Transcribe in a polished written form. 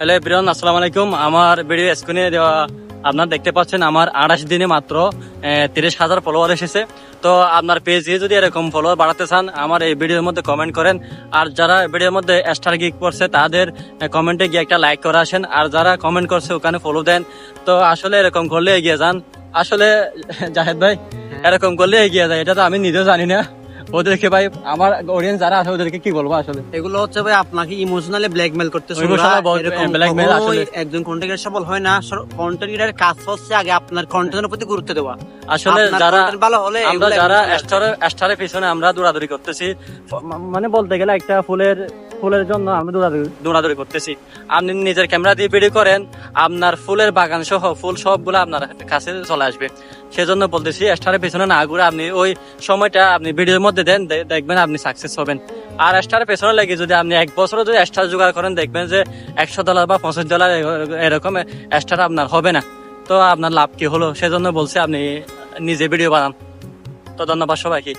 Hello everyone, আসসালামু আলাইকুম। আমার ভিডিও স্ক্রিনে দেওয়া আপনারা দেখতে পাচ্ছেন আমার 28 দিনে মাত্র 30,000 ফলোয়ার এসেছে। তো আপনার পেজে যদি এরকম ফলোয়ার বাড়াতে চান আমার এই ভিডিওর মধ্যে কমেন্ট করেন। আর যারা ভিডিওর মধ্যে স্টার গিক করছে তাদের কমেন্টে গিয়ে একটা লাইক করে আসেন, আর যারা কমেন্ট করছে ওখানে ফলো দেন। তো আসলে এরকম করলে এগিয়ে যান। আসলে জাহেদ ভাই, এরকম করলে এগিয়ে যায় এটা তো আমি নিজেও জানি না। ওদেরকে ভাই, আমার অডিয়েন্স যারা আছে ওদেরকে কি বলবো আসলে। এগুলো হচ্ছে ভাই আপনাকে ইমোশনালি ব্ল্যাকমেল করতেছে। Emotionally blackmail আসলে। একজন কন্টেন্ট ক্রিয়েটর সফল হয় না, কন্টেন্ট ক্রিয়েটরের কাজ হচ্ছে আগে আপনার কন্টেন্টের প্রতি গুরুত্ব দেওয়া। আসলে আপনার যারা content ভালো হলে আমরা এগুলো যারা emotional স্টারের পিছনে আমরা দৌড়াদৌড়ি করতেছি, মানে বলতে গেলে একটা ফুলের জন্য আমরা দৌড়াদৌড়ি করতেছি। আপনি নিজের ক্যামেরা দিয়ে ভিডিও করেন, আপনার ফুলের বাগান সহ ফুল সবগুলো আপনার কাছে চলে আসবে। সেজন্য বলতেছি স্টারের পিছনে না ঘুরে আপনি ওই সময়টা আপনি ভিডিওর মধ্যে দেন, দেখবেন আপনি সাকসেস হবেন। আর স্টারের পেছনে লেগে যদি আপনি এক বছরও যদি স্টার জোগাড় করেন, দেখবেন যে $100 বা $50 এরকম স্টার আপনার হবে না। তো আপনার লাভ কি হলো? সেজন্য বলছি আপনি নিজে ভিডিও বানান। তো ধন্যবাদ সবাইকে।